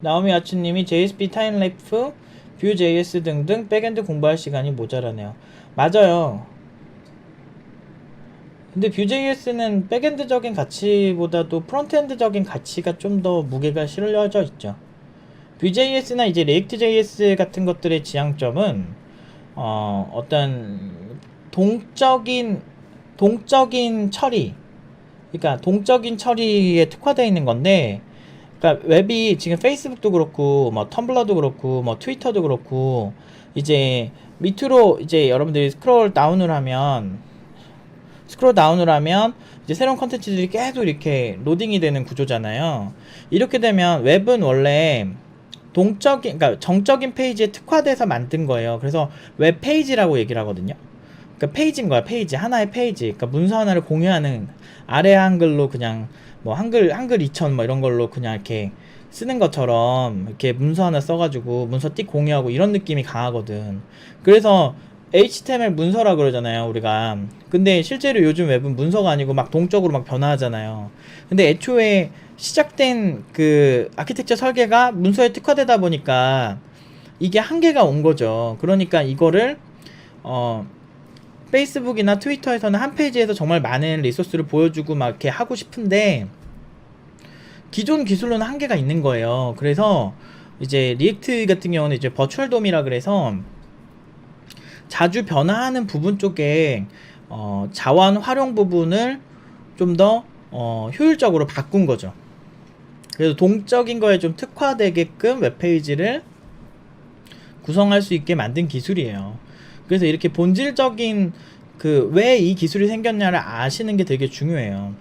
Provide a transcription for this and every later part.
나오미 아츠님이 JSP 타임랩프, Vue.js 등등 백엔드 공부할 시간이 모자라네요. 맞아요. 근데 Vue.js는 백엔드적인 가치보다도 프론트엔드적인 가치가 좀 더 무게가 실려져 있죠. Vue.js나 이제 React.js 같은 것들의 지향점은 어떤 동적인 처리, 그러니까 동적인 처리에 특화되어 있는 건데, 그러니까 웹이 지금 페이스북도 그렇고 뭐 텀블러도 그렇고 뭐 트위터도 그렇고 이제 밑으로 이제 여러분들이 스크롤 다운을 하면 이제 새로운 컨텐츠들이 계속 이렇게 로딩이 되는 구조잖아요. 이렇게 되면 웹은 원래 그러니까 정적인 페이지에 특화돼서 만든 거예요. 그래서 웹 페이지라고 얘기를 하거든요. 그러니까 페이지인 거야. 페이지 하나의 페이지. 그러니까 문서 하나를 공유하는, 아래 한글로 그냥 뭐 한글 2000 뭐 이런 걸로 그냥 이렇게 쓰는 것처럼 이렇게 문서 하나 써가지고 문서 띡 공유하고 이런 느낌이 강하거든. 그래서 HTML 문서라 그러잖아요, 우리가. 근데 실제로 요즘 웹은 문서가 아니고 막 동적으로 막 변화하잖아요. 근데 애초에 시작된 그 아키텍처 설계가 문서에 특화되다 보니까 이게 한계가 온 거죠. 그러니까 이거를 어 페이스북이나 트위터에서는 한 페이지에서 정말 많은 리소스를 보여주고 막 이렇게 하고 싶은데 기존 기술로는 한계가 있는 거예요. 그래서 이제 리액트 같은 경우는 이제 버추얼 돔이라 그래서 자주 변화하는 부분 쪽에 자원 활용 부분을 좀 더 효율적으로 바꾼 거죠. 그래서 동적인 거에 좀 특화되게끔 웹페이지를 구성할 수 있게 만든 기술이에요. 그래서 이렇게 본질적인 그 왜 이 기술이 생겼냐를 아시는 게 되게 중요해요.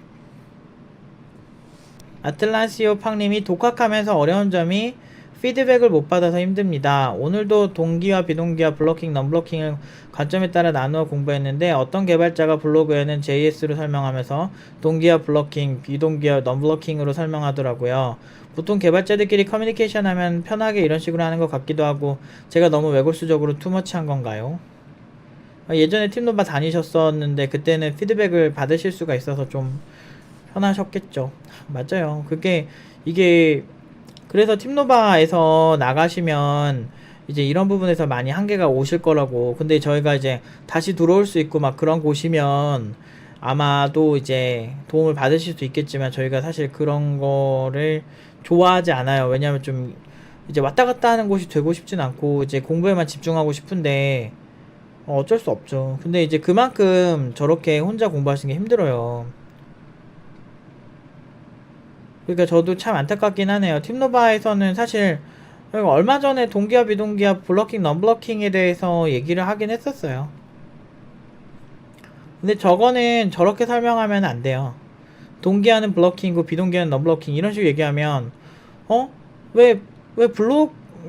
아틀라시오 팡님이 독학하면서 어려운 점이 피드백을 못 받아서 힘듭니다. 오늘도 동기와 비동기와 블로킹, 넘블로킹을 관점에 따라 나누어 공부했는데 어떤 개발자가 블로그에는 JS로 설명하면서 동기와 블로킹, 비동기와 넘블로킹으로 설명하더라고요. 보통 개발자들끼리 커뮤니케이션 하면 편하게 이런 식으로 하는 것 같기도 하고 제가 너무 외골수적으로 투머치한 건가요? 예전에 팀노바 다니셨었는데 그때는 피드백을 받으실 수가 있어서 좀 편하셨겠죠. 맞아요. 이게 그래서 팀노바에서 나가시면 이제 이런 부분에서 많이 한계가 오실 거라고. 근데 저희가 이제 다시 들어올 수 있고 막 그런 곳이면 아마도 이제 도움을 받으실 수 있겠지만 저희가 사실 그런 거를 좋아하지 않아요. 왜냐면 좀 이제 왔다 갔다 하는 곳이 되고 싶진 않고 이제 공부에만 집중하고 싶은데 어쩔 수 없죠. 근데 이제 그만큼 저렇게 혼자 공부하시는 게 힘들어요. 그러니까 저도 참 안타깝긴 하네요. 팀노바에서는 사실 얼마 전에 동기화 비동기화 블러킹 넘블러킹에 대해서 얘기를 하긴 했었어요. 근데 저거는 저렇게 설명하면 안 돼요. 동기화는 블러킹이고 비동기화는 넘블러킹 이런 식으로 얘기하면 어? 왜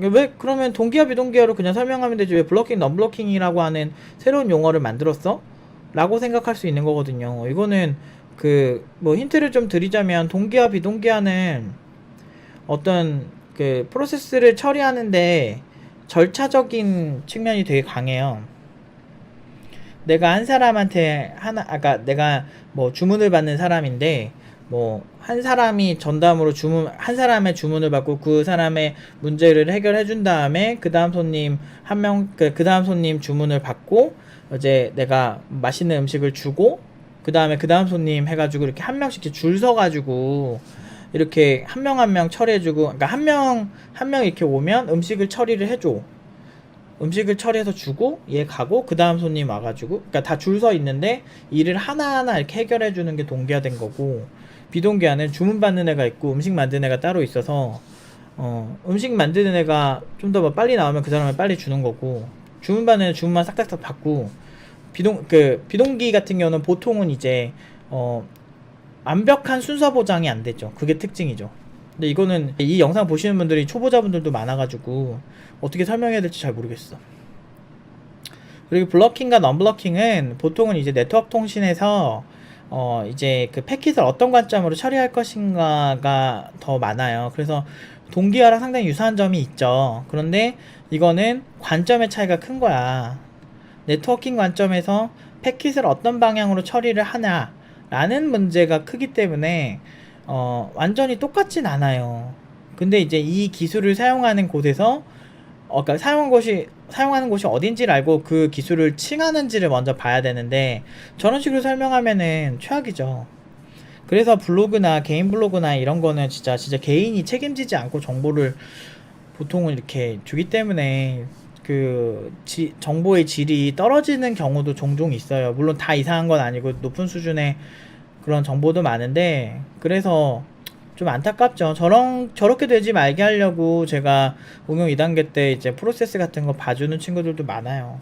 왜 그러면 동기화 비동기화로 그냥 설명하면 되지 왜 블러킹 넘블러킹이라고 하는 새로운 용어를 만들었어? 라고 생각할 수 있는 거거든요. 이거는 그 뭐 힌트를 좀 드리자면 동기화 비동기화는 어떤 그 프로세스를 처리하는데 절차적인 측면이 되게 강해요. 내가 한 사람한테 아까 내가 뭐 주문을 받는 사람인데 뭐 한 사람이 전담으로 한 사람의 주문을 받고 그 사람의 문제를 해결해 준 다음에 그 다음 손님 한 명 그 다음 손님 주문을 받고 이제 내가 맛있는 음식을 주고 그 다음에 그 다음 손님 해가지고 이렇게 한 명씩 줄 서가지고 이렇게 한 명 한 명 처리해주고, 그러니까 한 명 이렇게 오면 음식을 처리를 해줘. 음식을 처리해서 주고 얘 가고 그 다음 손님 와가지고, 그러니까 다 줄 서 있는데 일을 하나하나 이렇게 해결해주는 게 동기화된 거고, 비동기화는 주문 받는 애가 있고 음식 만드는 애가 따로 있어서 음식 만드는 애가 좀 더 빨리 나오면 그 사람을 빨리 주는 거고, 주문 받는 애는 주문만 싹싹싹 받고, 비동기 같은 경우는 보통은 이제 완벽한 순서 보장이 안 되죠. 그게 특징이죠. 근데 이거는 이 영상 보시는 분들이 초보자분들도 많아가지고 어떻게 설명해야 될지 잘 모르겠어. 그리고 블러킹과 넘블러킹은 보통은 이제 네트워크 통신에서 이제 그 패킷을 어떤 관점으로 처리할 것인가가 더 많아요. 그래서 동기화랑 상당히 유사한 점이 있죠. 그런데 이거는 관점의 차이가 큰 거야. 네트워킹 관점에서 패킷을 어떤 방향으로 처리를 하냐 라는 문제가 크기 때문에 완전히 똑같진 않아요. 근데 이제 이 기술을 사용하는 곳에서 그러니까 사용하는 곳이 어딘지를 알고 그 기술을 칭하는지를 먼저 봐야 되는데 저런 식으로 설명하면은 최악이죠. 그래서 블로그나 개인 블로그나 이런 거는 진짜 개인이 책임지지 않고 정보를 보통은 이렇게 주기 때문에 그 정보의 질이 떨어지는 경우도 종종 있어요. 물론 다 이상한 건 아니고 높은 수준의 그런 정보도 많은데, 그래서 좀 안타깝죠. 저렇게 되지 말게 하려고 제가 응용 2단계 때 이제 프로세스 같은 거 봐주는 친구들도 많아요.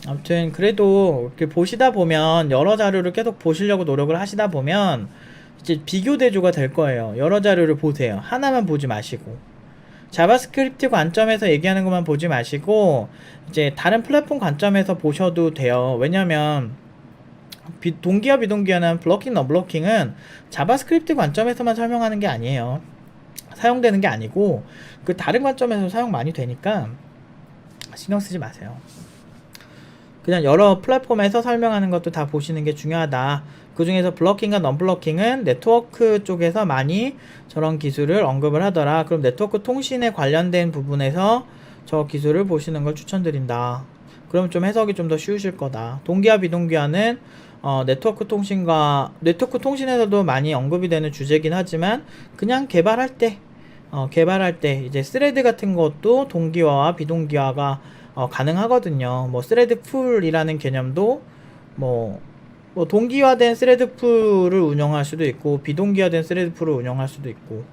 아무튼 그래도 이렇게 보시다 보면, 여러 자료를 계속 보시려고 노력을 하시다 보면 이제 비교 대조가 될 거예요. 여러 자료를 보세요. 하나만 보지 마시고, 자바스크립트 관점에서 얘기하는 것만 보지 마시고 이제 다른 플랫폼 관점에서 보셔도 돼요. 왜냐면 동기화 비동기화는 블로킹 너블로킹은 자바스크립트 관점에서만 설명하는 게 아니에요. 사용되는 게 아니고 그 다른 관점에서 사용 많이 되니까 신경 쓰지 마세요. 그냥 여러 플랫폼에서 설명하는 것도 다 보시는 게 중요하다. 그 중에서 블로킹과 non-블로킹은 네트워크 쪽에서 많이 저런 기술을 언급을 하더라. 그럼 네트워크 통신에 관련된 부분에서 저 기술을 보시는 걸 추천드린다. 그럼 좀 해석이 좀 더 쉬우실 거다. 동기화 비동기화는 네트워크 통신에서도 많이 언급이 되는 주제긴 하지만 그냥 개발할 때 이제 스레드 같은 것도 동기화와 비동기화가 가능하거든요. 뭐 스레드 풀이라는 개념도 뭐 동기화된 스레드 풀을 운영할 수도 있고 비동기화된 스레드 풀을 운영할 수도 있고,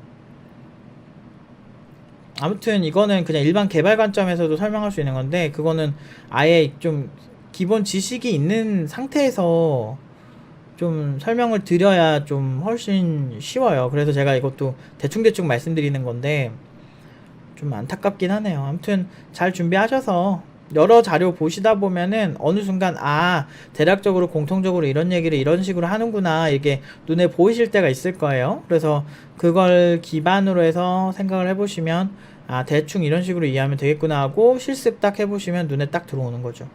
아무튼 이거는 그냥 일반 개발 관점에서도 설명할 수 있는 건데, 그거는 아예 좀 기본 지식이 있는 상태에서 좀 설명을 드려야 좀 훨씬 쉬워요. 그래서 제가 이것도 대충 말씀드리는 건데 좀 안타깝긴 하네요. 아무튼 잘 준비하셔서 여러 자료 보시다 보면은 어느 순간 대략적으로 공통적으로 이런 얘기를 이런 식으로 하는구나, 이게 눈에 보이실 때가 있을 거예요. 그래서 그걸 기반으로 해서 생각을 해보시면 대충 이런 식으로 이해하면 되겠구나 하고 실습 딱 해보시면 눈에 딱 들어오는 거죠.